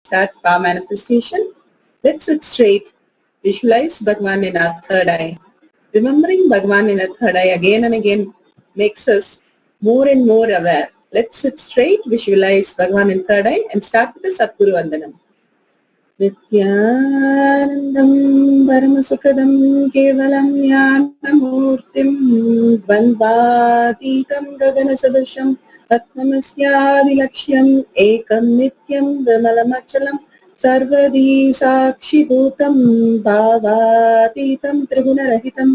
start power manifestation. Let's sit straight. Visualize Bhagwan in our third eye. Remembering Bhagwan in our third eye again and again makes us more and more aware. Let's sit straight, visualize Bhagwan in third eye and start with the Satguru Vandanam. Nithyanandam Paramashivam Kevalam Jnanamurtim Dvandvatitam Gaganasadasham Tatmamasyadilaksham Ekam Nityam Vimalamachalam Sarvadi Sakshibhutam Bhavatitam Tribunarahitam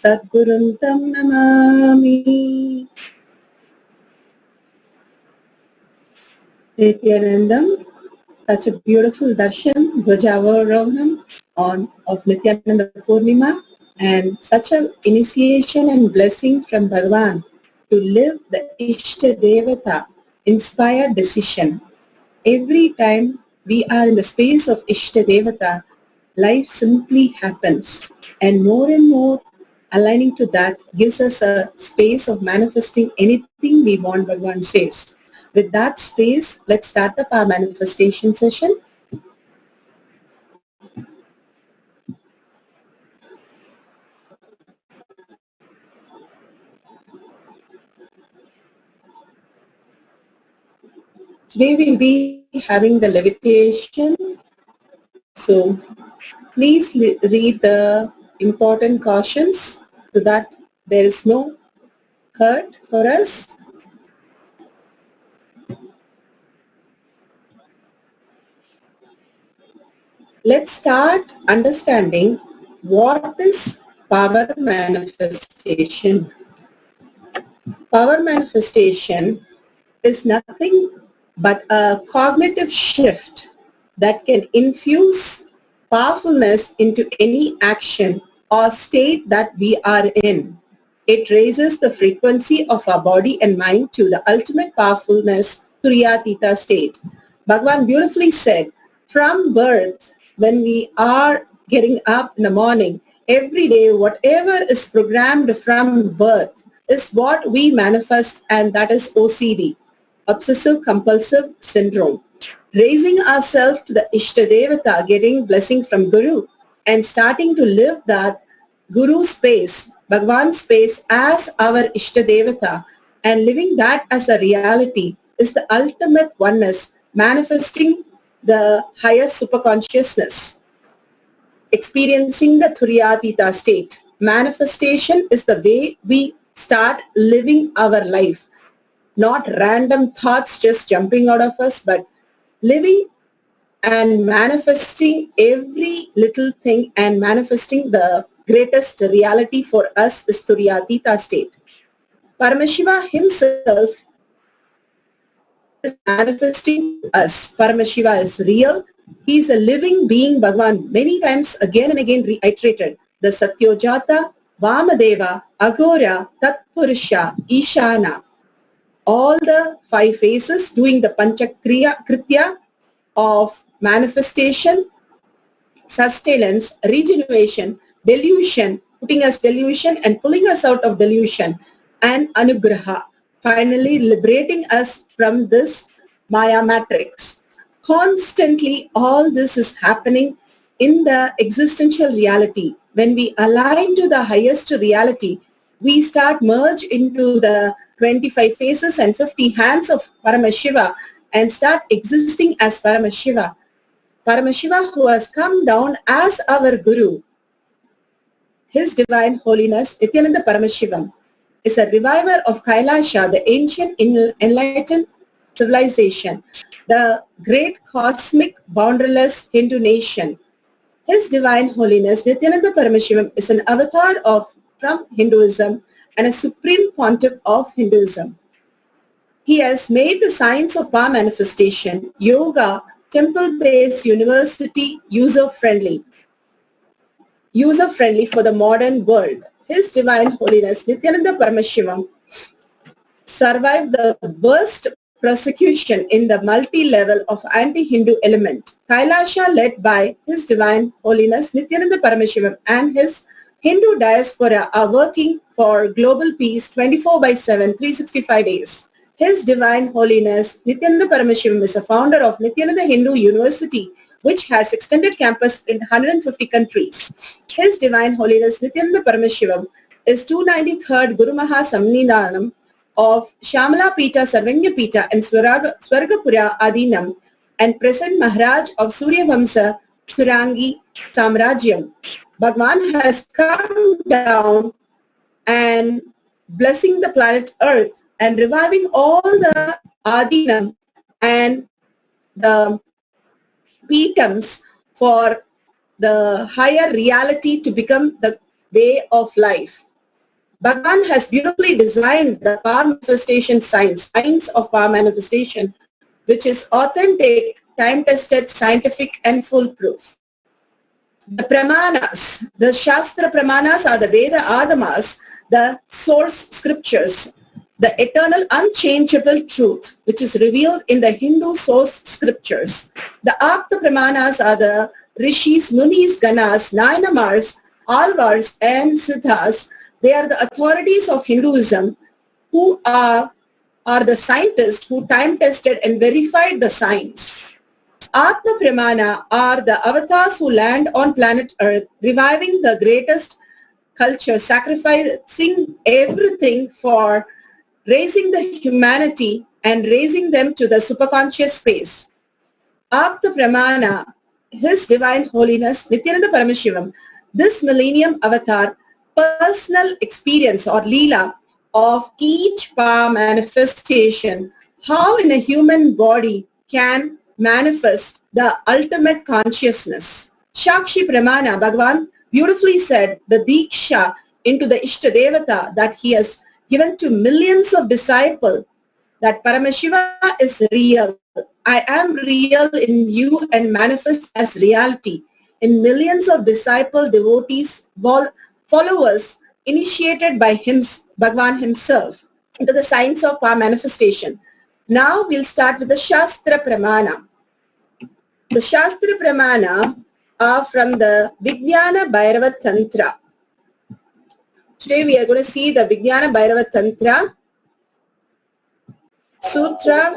Sadguruntam Namami. Nithyanandam, such a beautiful darshan, Dvajavarohanam of Nithyananda Purnima, and such an initiation and blessing from Bhagavan to live the Ishta Devata inspired decision. Every time we are in the space of Ishta Devata, life simply happens, and more aligning to that gives us a space of manifesting anything we want, Bhagavan says. With that space, let's start the power manifestation session. Today we'll be having the levitation. So please read the important cautions so that there is no hurt for us. Let's start understanding what is power manifestation. Power manifestation is nothing but a cognitive shift that can infuse powerfulness into any action or state that we are in. It raises the frequency of our body and mind to the ultimate powerfulness, Turiyatita state. Bhagavan beautifully said, from birth, when we are getting up in the morning, every day, whatever is programmed from birth is what we manifest, and that is OCD, Obsessive Compulsive Syndrome. Raising ourselves to the Ishta Devata, getting blessing from Guru, and starting to live that Guru space, Bhagavan space as our Ishta Devata, and living that as a reality is the ultimate oneness, manifesting the higher superconsciousness, experiencing the Turiyatita state. Manifestation is the way we start living our life. Not random thoughts just jumping out of us, but living and manifesting every little thing and manifesting the greatest reality for us is Turiyatita state. Paramashiva himself is manifesting us. Paramashiva is real. He is a living being. Bhagavan many times again and again reiterated the Satyojata, Vamadeva, Agora, Tatpurusha, Ishana. All the 5 phases doing the Panchakriya Kritya of manifestation, sustenance, regeneration, delusion, putting us delusion and pulling us out of delusion, and Anugraha, finally liberating us from this Maya matrix. Constantly all this is happening in the existential reality. When we align to the highest reality, we start merge into the 25 faces and 50 hands of Paramashiva and start existing as Paramashiva. Paramashiva, who has come down as our Guru, His Divine Holiness, Nithyananda Paramashivam, is a reviver of Kailasa, the ancient enlightened civilization, the great cosmic borderless Hindu nation. His Divine Holiness, Nithyananda Paramashivam, is an avatar from Hinduism and a supreme Pontiff of Hinduism. He has made the science of power manifestation, yoga, temple-based university user-friendly for the modern world. His Divine Holiness, Nithyananda Paramashivam, survived the worst persecution in the multi-level of anti-Hindu element. Kailasa, led by His Divine Holiness, Nithyananda Paramashivam, and his Hindu diaspora are working for global peace 24/7, 365 days. His Divine Holiness Nithyananda Paramashivam is a founder of Nithyananda Hindu University, which has extended campus in 150 countries. His Divine Holiness Nithyananda Paramashivam is 293rd Guru Mahasannidhanam of Shamala Pita Sarvanya Pita and Swargapura Adinam and present Maharaj of Surya Vamsa Surangi Samrajyam. Bhagwan has come down and blessing the planet Earth and reviving all the Adinam and the Pitams for the higher reality to become the way of life. Bhagwan has beautifully designed the power manifestation science of power manifestation, which is authentic, time-tested, scientific and foolproof. The Pramanas, the Shastra Pramanas are the Veda Agamas, the source scriptures, the eternal unchangeable truth which is revealed in the Hindu source scriptures. The Apta Pramanas are the Rishis, Munis, Ganas, Nayanamars, Alvars and Siddhas. They are the authorities of Hinduism who are the scientists who time-tested and verified the science. Atma Pramana are the avatars who land on planet Earth, reviving the greatest culture, sacrificing everything for raising the humanity and raising them to the superconscious space. Apta Pramana, His Divine Holiness Nithyananda Paramashivam, this millennium avatar, personal experience or Leela of each power manifestation, how in a human body can manifest the ultimate consciousness. Shakshi Pramana, Bhagavan beautifully said the Diksha into the Ishta Devata that he has given to millions of disciples, that Paramashiva is real. I am real in you and manifest as reality in millions of disciple devotees, followers initiated by him, Bhagavan himself, into the science of power manifestation. Now we'll start with the Shastra Pramana. The Shastra Pramana are from the Vijnana Bhairava Tantra. Today we are going to see the Vijnana Bhairava Tantra Sutra.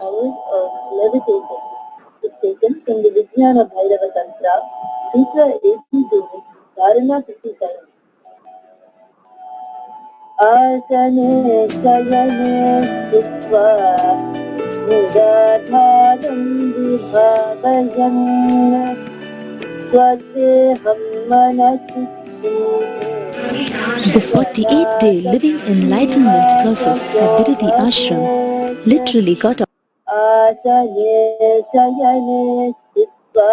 Levitation is taken from the Vijnana Bhairava Tantra, Sutra 82, Dharana 57. Asane Sayane Sutva Nigadharam Vibhavayan Swateham Manasiti. The 48-day living enlightenment process at Biridi Ashram literally got Asane Sayane Sutva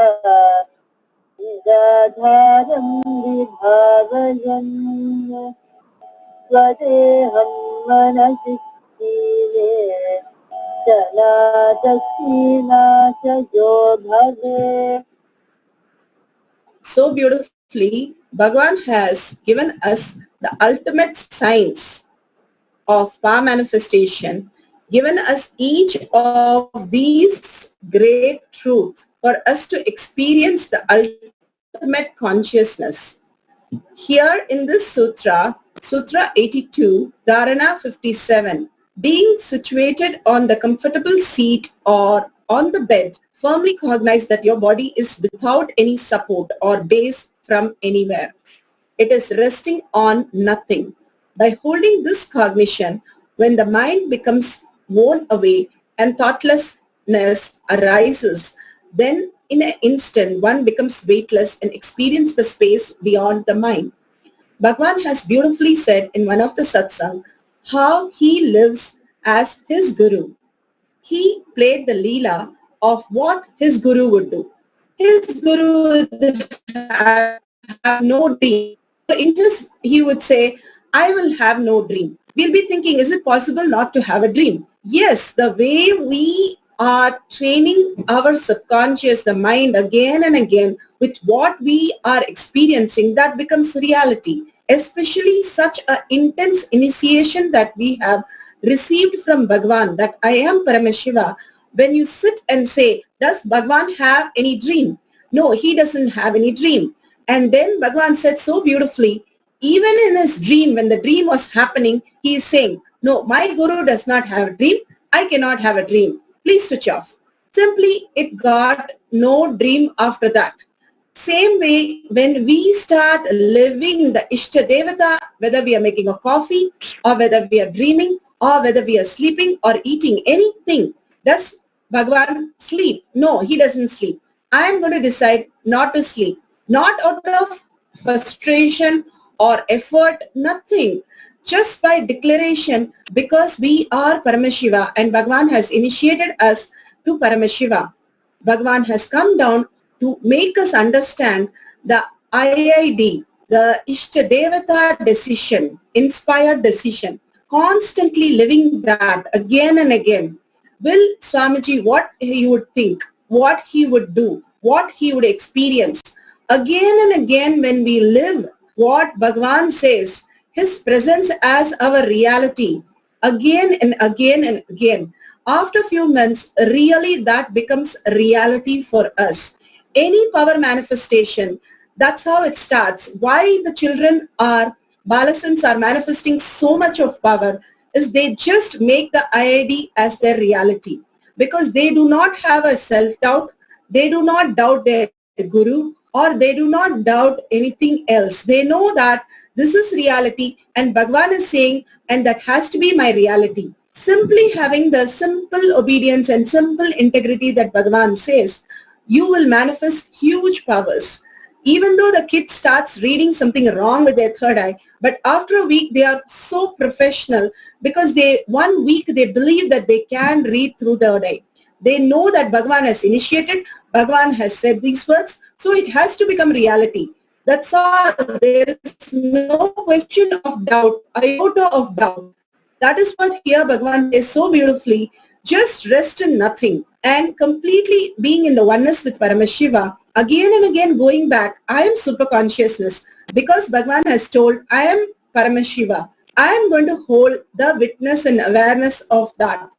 Nigadharam Vibhavayan Swadeham Manasiti Chanadasina Sajo Bhave. So beautifully, Bhagavan has given us the ultimate science of power manifestation, given us each of these great truths for us to experience the ultimate consciousness. Here in this sutra, Sutra 82, Dharana 57, being situated on the comfortable seat or on the bed, firmly cognize that your body is without any support or base from anywhere. It is resting on nothing. By holding this cognition, when the mind becomes worn away and thoughtlessness arises, then in an instant one becomes weightless and experiences the space beyond the mind. Bhagavan has beautifully said in one of the satsang how he lives as his guru. He played the Leela of what his guru would do. His guru would have no dream. He would say, I will have no dream. We'll be thinking, is it possible not to have a dream? Yes, the way we are training our subconscious, the mind again and again with what we are experiencing, that becomes reality. Especially such an intense initiation that we have received from Bhagavan, that I am Paramashiva. When you sit and say, does Bhagavan have any dream? No, he doesn't have any dream. And then Bhagavan said so beautifully, even in his dream, when the dream was happening, he is saying, no, my guru does not have a dream. I cannot have a dream. Please switch off. Simply, it got no dream after that. Same way, when we start living the Ishta Devata, whether we are making a coffee or whether we are dreaming or whether we are sleeping or eating anything, does Bhagavan sleep? No, he doesn't sleep. I am going to decide not to sleep. Not out of frustration or effort, nothing. Just by declaration, because we are Paramashiva and Bhagavan has initiated us to Paramashiva. Bhagavan has come down to make us understand the IID, the Ishta Devata decision, inspired decision, constantly living that again and again. Will Swamiji, what he would think, what he would do, what he would experience. Again and again when we live what Bhagavan says, his presence as our reality, again and again and again. After a few months, really that becomes reality for us. Any power manifestation, that's how it starts. Why the children are, Balasans are manifesting so much of power is they just make the IID as their reality. Because they do not have a self-doubt, they do not doubt their guru, or they do not doubt anything else. They know that this is reality and Bhagavan is saying, and that has to be my reality. Simply having the simple obedience and simple integrity that Bhagavan says, you will manifest huge powers. Even though the kid starts reading something wrong with their third eye, but after a week they are so professional because 1 week they believe that they can read through third eye. They know that Bhagavan has initiated, Bhagavan has said these words, so it has to become reality. That's all. There is no question of doubt, iota of doubt. That is what here Bhagavan says so beautifully. Just rest in nothing and completely being in the oneness with Paramashiva. Again and again going back, I am super consciousness because Bhagavan has told, I am Paramashiva. I am going to hold the witness and awareness of that.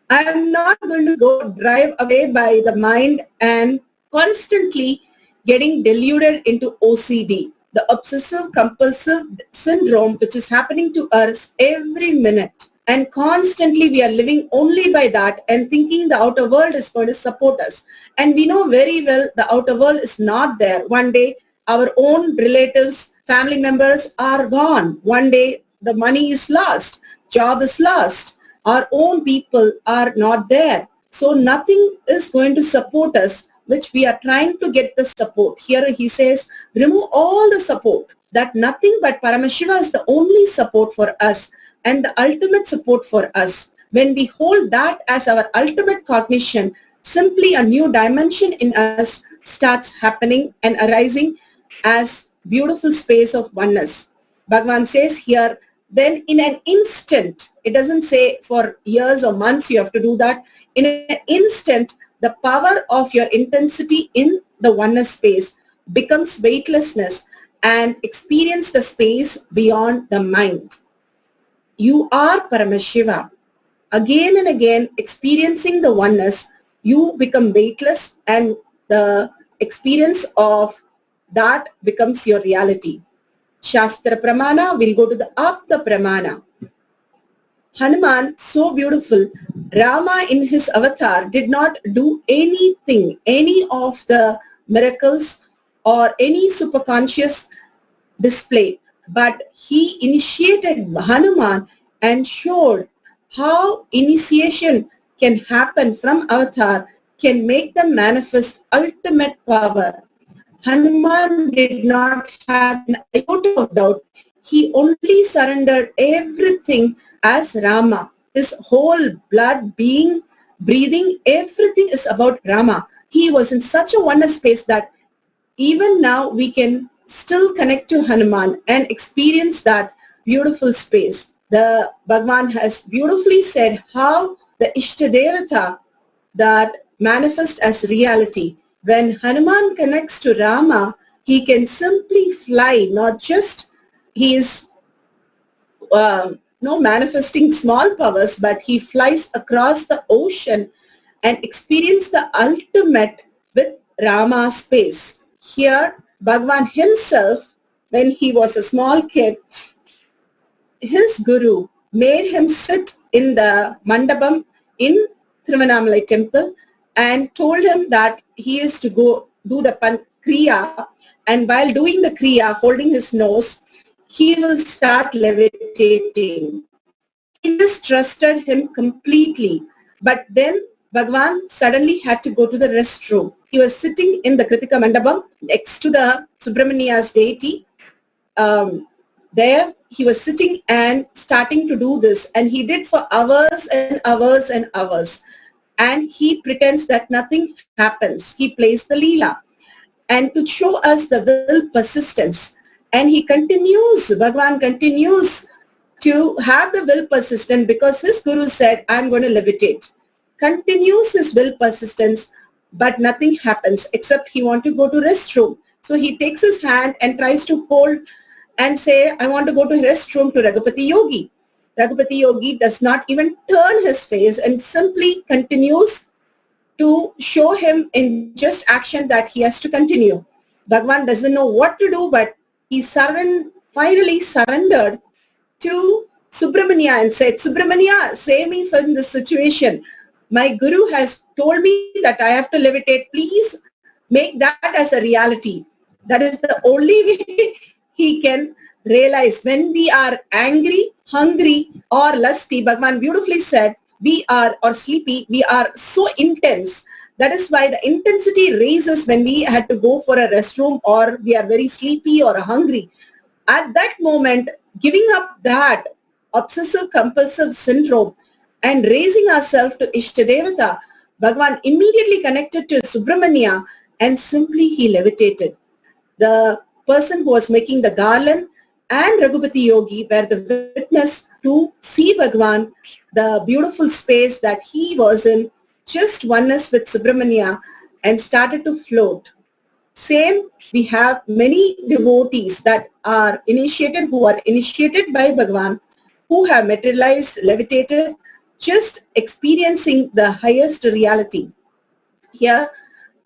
I am not going to go drive away by the mind and constantly getting deluded into OCD, the obsessive compulsive syndrome, which is happening to us every minute. And constantly we are living only by that and thinking the outer world is going to support us. And we know very well the outer world is not there. One day our own relatives, family members are gone. One day the money is lost, job is lost. Our own people are not there. So nothing is going to support us, which we are trying to get the support. Here he says, remove all the support. That nothing but Paramashiva is the only support for us and the ultimate support for us. When we hold that as our ultimate cognition, simply a new dimension in us starts happening and arising as beautiful space of oneness. Bhagavan says here, then in an instant, it doesn't say for years or months you have to do that. In an instant, the power of your intensity in the oneness space becomes weightlessness and experience the space beyond the mind. You are Paramashiva. Again and again, experiencing the oneness, you become weightless and the experience of that becomes your reality. Shastra Pramana, we'll go to the Apta Pramana. Hanuman, so beautiful. Rama in his avatar did not do anything, any of the miracles or any superconscious display, but he initiated Hanuman and showed how initiation can happen from avatar, can make them manifest ultimate power. Hanuman did not have an iota of doubt. He only surrendered everything as Rama. His whole blood, being, breathing, everything is about Rama. He was in such a oneness space that even now we can still connect to Hanuman and experience that beautiful space. The Bhagavan has beautifully said how the Ishta Devata that manifest as reality. When Hanuman connects to Rama, he can simply fly, not just he is manifesting small powers, but he flies across the ocean and experience the ultimate with Rama space. Here, Bhagavan himself, when he was a small kid, his guru made him sit in the mandapam in Thiruvannamalai temple and told him that he is to go do the kriya, and while doing the kriya, holding his nose, he will start levitating. He just trusted him completely. But then Bhagwan suddenly had to go to the restroom. He was sitting in the Kritika Mandapam next to the Subramania's deity. There he was sitting and starting to do this, and he did for hours and hours and hours. And he pretends that nothing happens. He plays the Leela. And to show us the will persistence. And he continues, Bhagwan continues to have the will persistent because his guru said, I'm going to levitate. Continues his will persistence, but nothing happens except he wants to go to restroom. So he takes his hand and tries to hold and say, I want to go to restroom to Raghupati Yogi. Raghupati Yogi does not even turn his face and simply continues to show him in just action that he has to continue. Bhagwan doesn't know what to do, but he finally surrendered to Subramania and said, Subramania, save me from this situation. My guru has told me that I have to levitate. Please make that as a reality. That is the only way he can realize when we are angry, hungry, or lusty. Bhagwan beautifully said, we are, or sleepy, we are so intense. That is why the intensity raises when we had to go for a restroom or we are very sleepy or hungry. At that moment, giving up that obsessive compulsive syndrome and raising ourselves to Ishtadevata, Bhagwan immediately connected to Subramania and simply he levitated. The person who was making the garland and Raghupati Yogi were the witness to see Bhagwan, the beautiful space that he was in, just oneness with Subramania, and started to float. Same, we have many devotees that are initiated, who are initiated by Bhagwan, who have materialized, levitated, just experiencing the highest reality. Here,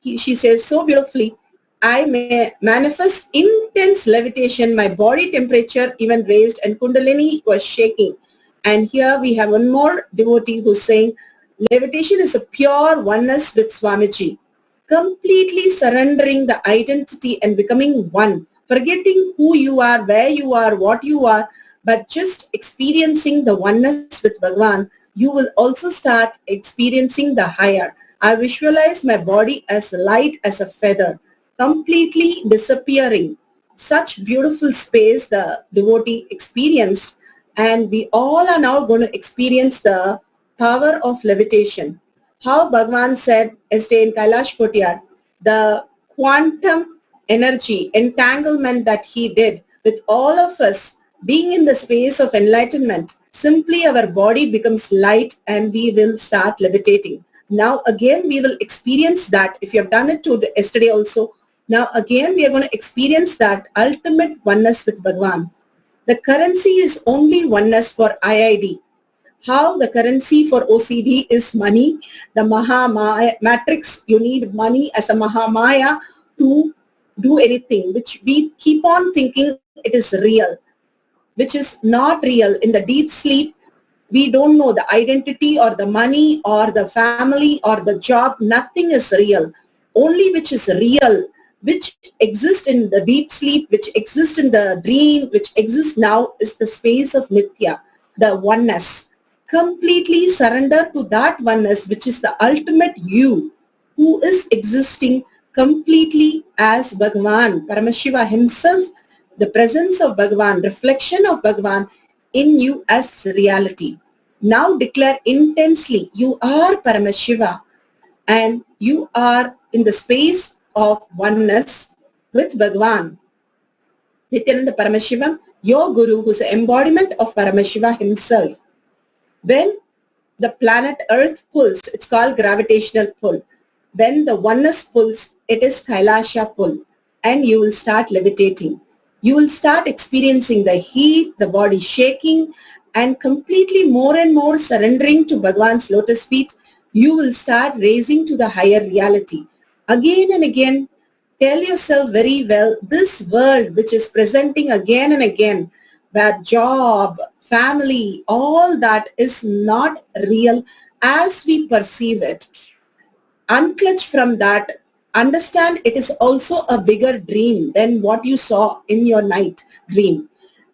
she says so beautifully, I may manifest intense levitation, my body temperature even raised and Kundalini was shaking. And here we have one more devotee who's saying, levitation is a pure oneness with Swamiji. Completely surrendering the identity and becoming one, forgetting who you are, where you are, what you are, but just experiencing the oneness with Bhagwan, you will also start experiencing the higher. I visualize my body as light as a feather, completely disappearing. Such beautiful space the devotee experienced, and we all are now going to experience the power of levitation. How Bhagwan said yesterday in Kailasa Courtyard, the quantum energy entanglement that he did with all of us being in the space of enlightenment, simply our body becomes light and we will start levitating. Now again we will experience that. If you have done it yesterday also, now again we are going to experience that ultimate oneness with Bhagwan. The currency is only oneness for IID. How the currency for OCD is money, the Mahamaya matrix, you need money as a Mahamaya to do anything, which we keep on thinking it is real, which is not real. In the deep sleep, we don't know the identity or the money or the family or the job. Nothing is real. Only which is real, which exists in the deep sleep, which exists in the dream, which exists now, is the space of Nithya, the oneness. Completely surrender to that oneness, which is the ultimate you, who is existing completely as Bhagavan, Paramashiva himself, the presence of Bhagavan, reflection of Bhagavan in you as reality. Now declare intensely, you are Paramashiva and you are in the space of oneness with Bhagavan. Nithyananda Paramashivam, your guru, who is the embodiment of Paramashiva himself. When the planet Earth pulls, it's called gravitational pull. When the oneness pulls, it is Kailasa pull, and you will start levitating. You will start experiencing the heat, the body shaking, and completely more and more surrendering to Bhagwan's lotus feet. You will start raising to the higher reality. Again and again, tell yourself very well, this world which is presenting again and again, where job, family, all that is not real as we perceive it, unclutch from that, understand it is also a bigger dream than what you saw in your night dream,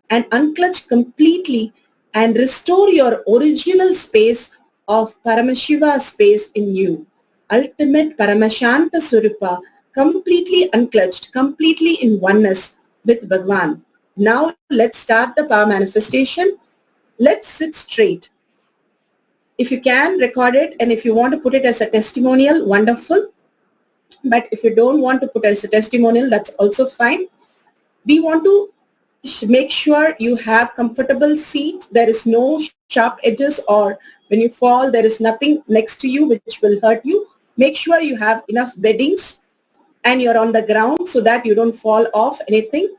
and unclutch completely and restore your original space of Paramashiva space in you. Ultimate Paramashanta Surupa, completely unclutched, completely in oneness with Bhagwan. Now let's start the power manifestation. Let's sit straight. If you can, record it, and if you want to put it as a testimonial, wonderful. But if you don't want to put it as a testimonial, that's also fine. We want to make sure you have comfortable seat. There is no sharp edges, or when you fall, there is nothing next to you which will hurt you. Make sure you have enough beddings and you're on the ground so that you don't fall off anything.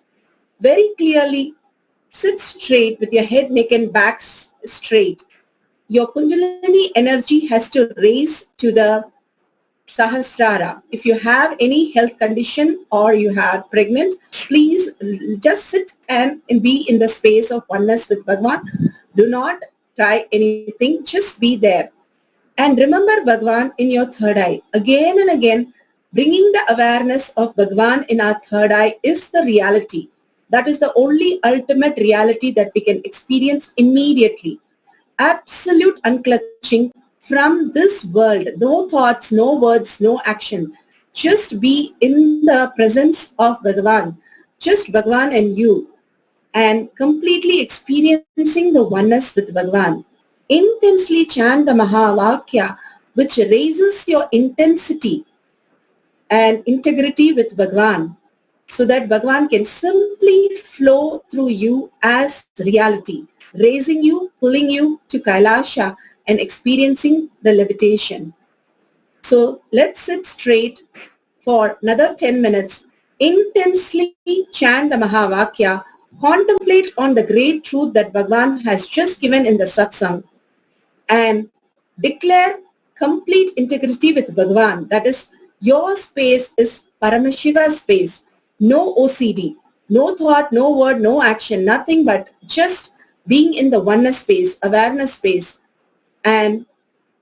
Very clearly, sit straight with your head, neck and back straight. Your Kundalini energy has to raise to the Sahasrara. If you have any health condition or you are pregnant, please just sit and be in the space of oneness with Bhagwan. Do not try anything, just be there. And remember Bhagwan in your third eye. Again and again, bringing the awareness of Bhagwan in our third eye is the reality. That is the only ultimate reality that we can experience immediately. Absolute unclutching from this world. No thoughts, no words, no action. Just be in the presence of Bhagwan. Just Bhagwan and you. And completely experiencing the oneness with Bhagwan. Intensely chant the Mahavakya, which raises your intensity and integrity with Bhagwan, so that Bhagwan can simply flow through you as reality, raising you, pulling you to Kailasa and experiencing the levitation. So let's sit straight for another 10 minutes, intensely chant the Mahavakya, contemplate on the great truth that Bhagwan has just given in the satsang, and declare complete integrity with Bhagwan. That is, your space is Paramashiva space. No OCD, no thought, no word, no action, nothing but just being in the oneness space, awareness space, and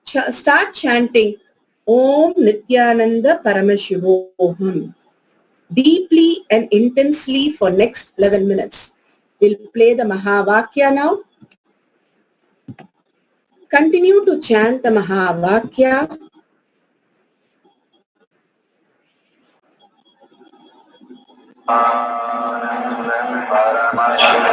start chanting Om Nithyananda Paramashivam deeply and intensely for next 11 minutes. We'll play the Mahavakya now. Continue to chant the Mahavakya. Paramashiva.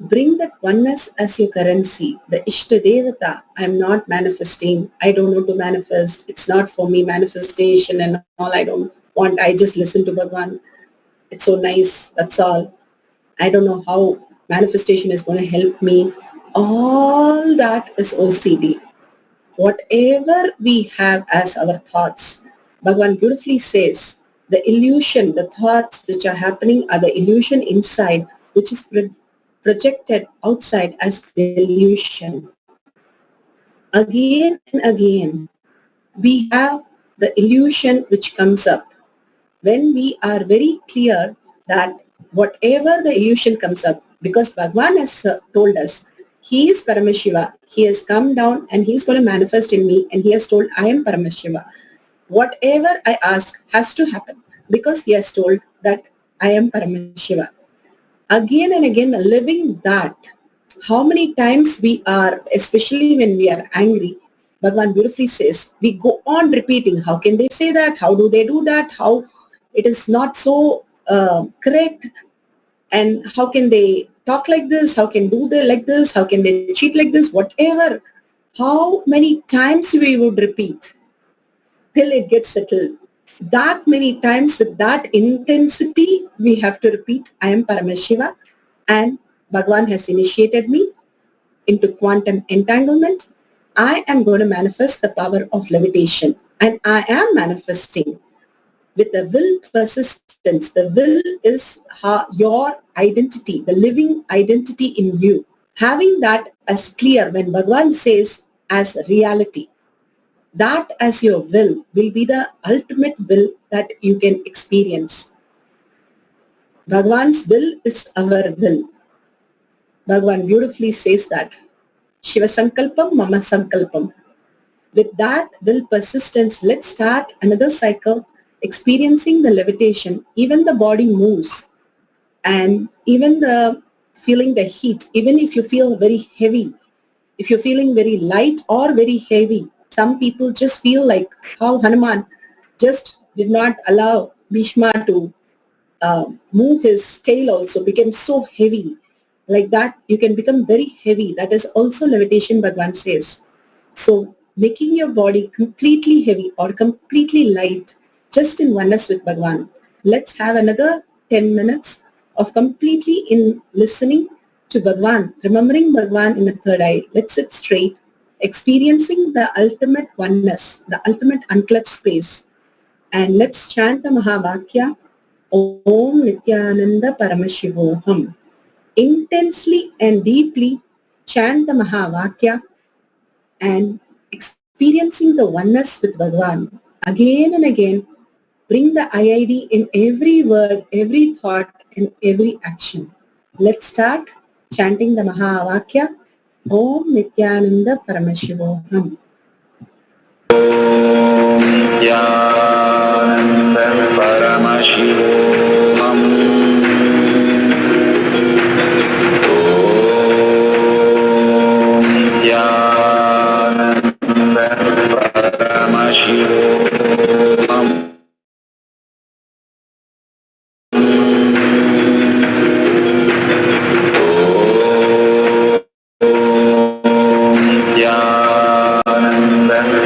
Bring that oneness as your currency. The Ishta Devata, I'm not manifesting. I don't know to manifest. It's not for me, manifestation and all. I don't want. I just listen to Bhagwan. It's so nice. That's all. I don't know how manifestation is going to help me. All that is OCD. Whatever we have as our thoughts, Bhagavan beautifully says, the illusion, the thoughts which are happening are the illusion inside, which is projected outside as delusion. Again and again, we have the illusion which comes up. When we are very clear that whatever the illusion comes up, because Bhagavan has told us, he is Paramashiva, he has come down and he's going to manifest in me, and he has told, I am Paramashiva. Whatever I ask has to happen because he has told that I am Paramashiva. Again and again living that, how many times we are, especially when we are angry, Bhagavan beautifully says, we go on repeating, how can they say that? How do they do that? How it is not so correct? And how can they talk like this? How can do they like this? How can they cheat like this? Whatever. How many times we would repeat till it gets settled? That many times with that intensity, we have to repeat, I am Paramashiva and Bhagavan has initiated me into quantum entanglement. I am going to manifest the power of levitation, and I am manifesting with the will persistence. The will is your identity, the living identity in you. Having that as clear when Bhagavan says as reality, that as your will be the ultimate will that you can experience. Bhagavan's will is our will. Bhagavan beautifully says that. Shiva Sankalpam, Mama Sankalpam. With that will persistence, let's start another cycle, experiencing the levitation. Even the body moves, and even the feeling the heat, even if you feel very heavy, if you're feeling very light or very heavy, some people just feel like how Hanuman just did not allow Bhishma to move his tail also, became so heavy. Like that, you can become very heavy. That is also levitation, Bhagavan says. So making your body completely heavy or completely light, just in oneness with Bhagavan. Let's have another 10 minutes of completely in listening to Bhagavan, remembering Bhagavan in the third eye. Let's sit straight, experiencing the ultimate oneness, the ultimate unclutched space. And let's chant the Mahavakya, Om Nithyananda Paramashivam. Intensely and deeply chant the Mahavakya and experiencing the oneness with Bhagavan. Again and again, bring the IID in every word, every thought, and every action. Let's start chanting the Mahavakya. Om Nithyananda Paramashivam. Om Nithyananda Paramashivam. Om Nithyananda Paramashivam.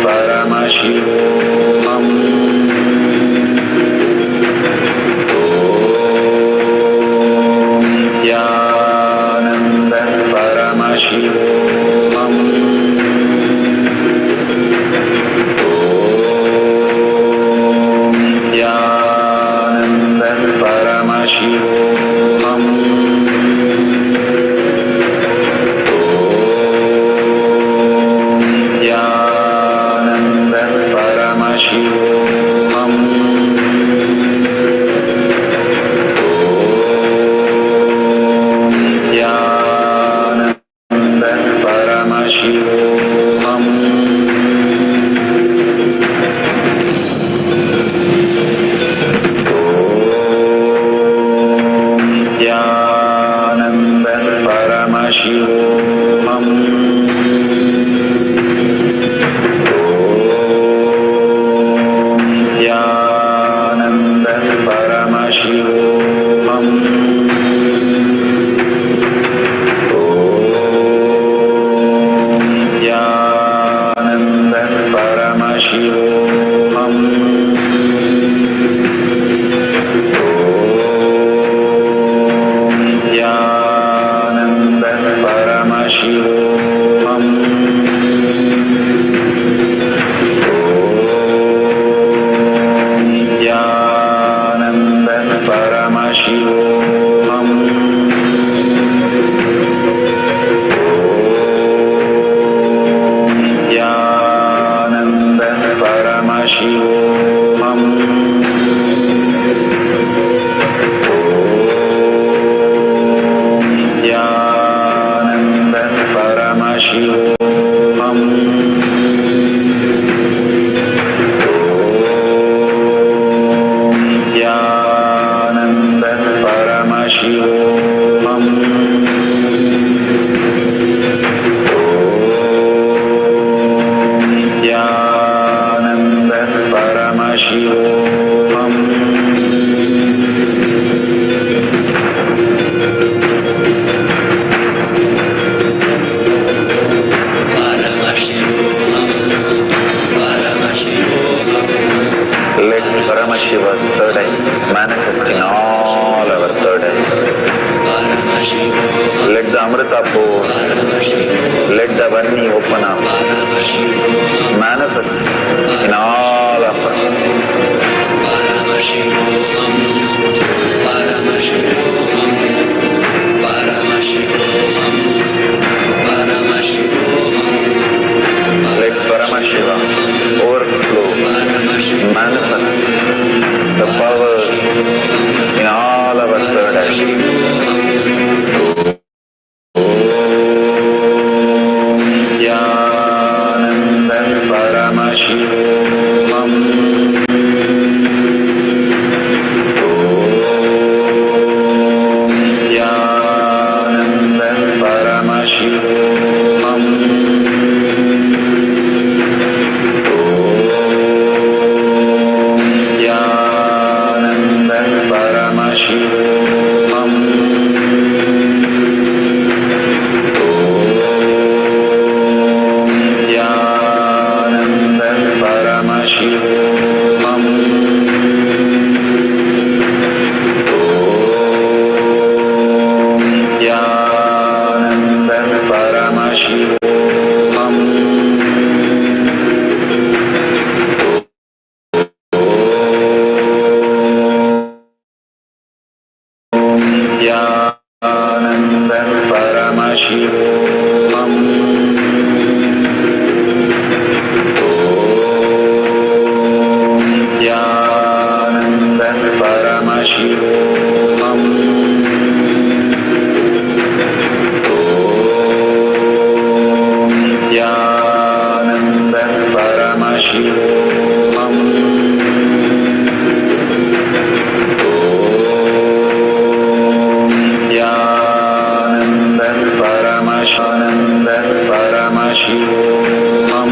Paramashivam. Let Paramashiva's third eye manifest in all our third eyes. Let the Amrita pour, let the Varni open up, manifest in all of us. Let Paramashiva overflow, manifest the powers in all our third eyes. Nithyananda Paramashivam. Nithyananda Paramashivam.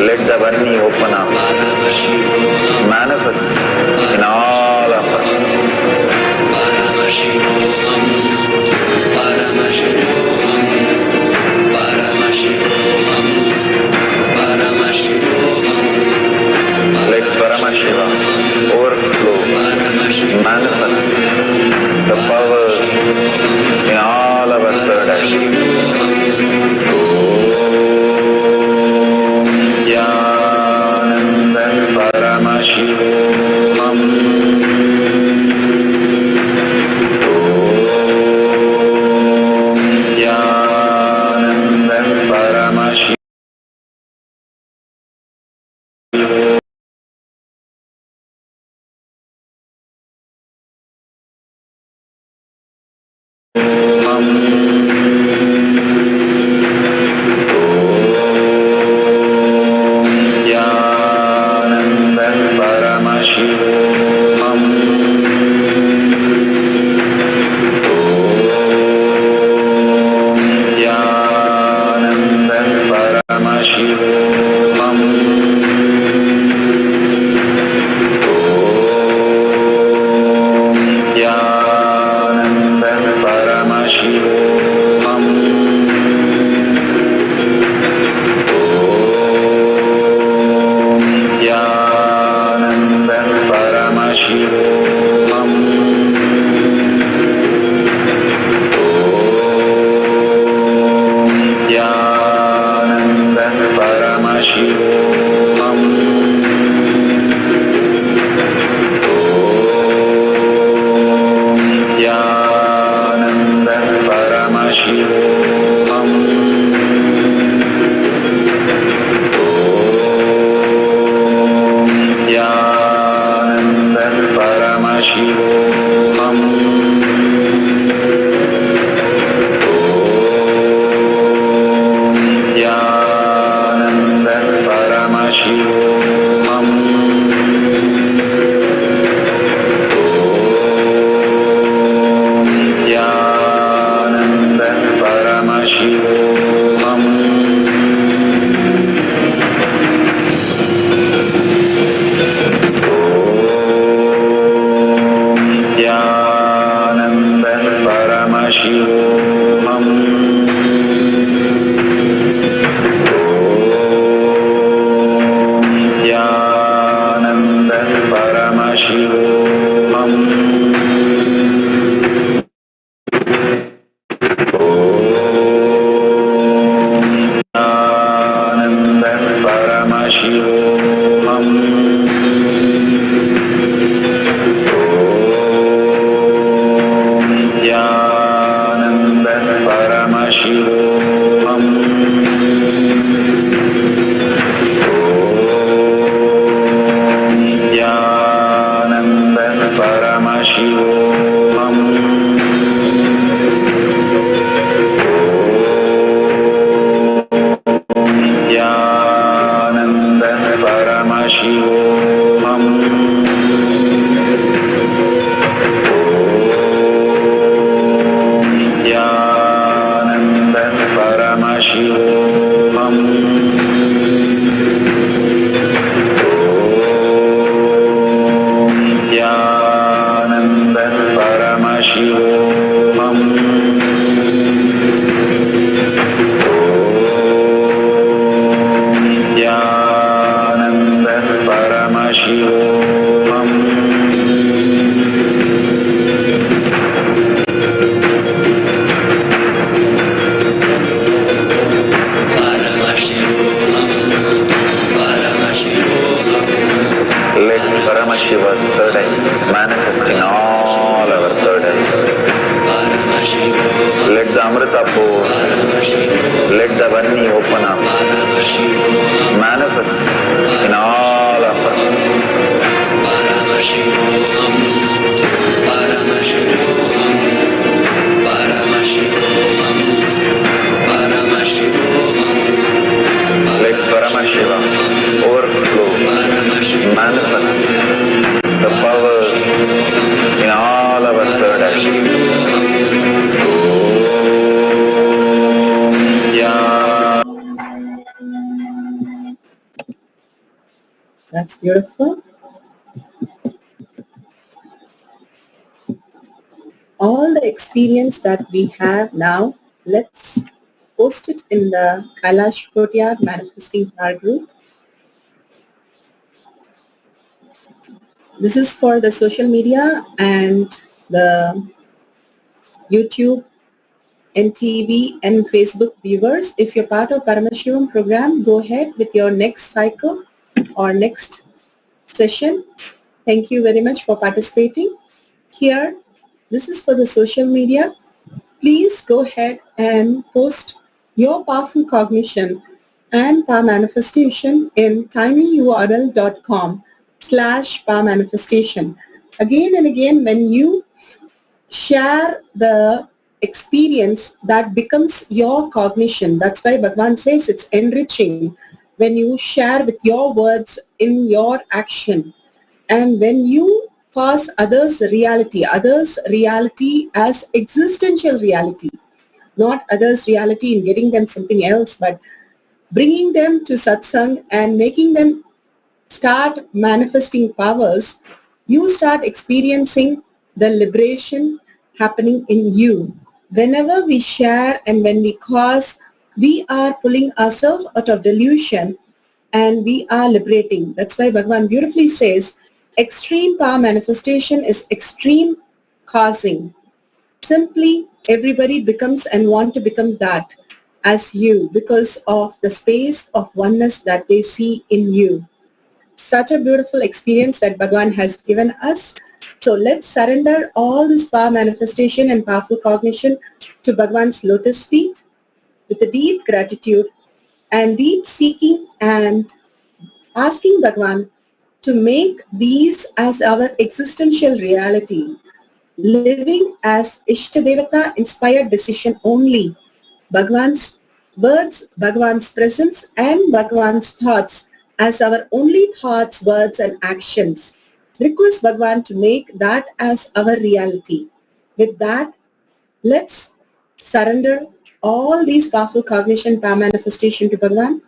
Let the Varni open up, manifest in all of us. Let Paramashiva overflow, manifest the powers in all our third eyes. Nithyananda Paramashivam. Nithyananda Paramashivam. Paramashiva. Paramashivam. Nithyananda Paramashivam. Nithyananda Paramashivam. Nithyananda Paramashivam. Let Paramashiva's third eye manifest in all our third eyes. Let the Amrita pour, let the Vanni open up, manifest in all of us. Let Paramashiva overflow, manifest the power in all our third eye. That's beautiful. All the experience that we have now, let's post it in the Kailasa Courtyard Manifesting Power group. This is for the social media and the YouTube and TV and Facebook viewers. If you're part of Paramashivam program, go ahead with your next cycle or next session. Thank you very much for participating. Here, this is for the social media. Please go ahead and post your powerful cognition and power manifestation in tinyurl.com/power manifestation. Again and again, when you share the experience, that becomes your cognition. That's why Bhagavan says it's enriching when you share with your words in your action. And when you cause others' reality as existential reality, not others' reality in getting them something else, but bringing them to satsang and making them start manifesting powers, you start experiencing the liberation happening in you. Whenever we share and when we cause, we are pulling ourselves out of delusion and we are liberating. That's why Bhagavan beautifully says, extreme power manifestation is extreme causing. Simply everybody becomes and want to become that as you because of the space of oneness that they see in you. Such a beautiful experience that Bhagavan has given us. So let's surrender all this power manifestation and powerful cognition to Bhagavan's lotus feet with a deep gratitude and deep seeking and asking Bhagavan to make these as our existential reality, living as Ishtadevata inspired decision only. Bhagavan's words, Bhagavan's presence and Bhagavan's thoughts as our only thoughts, words and actions. Request Bhagavan to make that as our reality. With that, let's surrender all these powerful cognition, power manifestation to Bhagavan.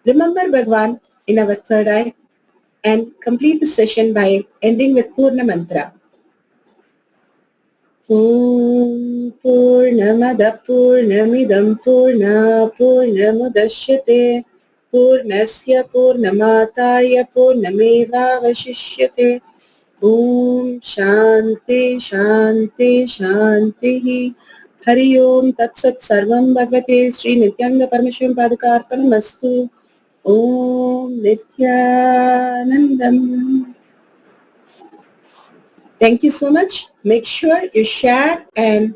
Remember Bhagavan in our third eye and complete the session by ending with Purna Mantra. Om Purnamada Purnamidam Purna Purnamudashyate Purnasya Purnamataya Purnameva Vashishyate. Om Shanti Shanti Shanti. Hari Om Tat Sat Sarvam Bhagavate Sri Nithyananda Paramashivam Padakaarpanamastu. Om Nithyanandam. Thank you so much. Make sure you share and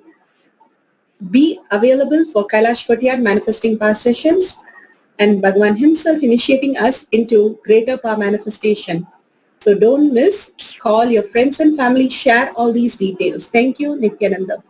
be available for Kailasa Courtyard Manifesting Power sessions and Bhagavan himself initiating us into greater power manifestation. So don't miss. Call your friends and family. Share all these details. Thank you, Nithyananda.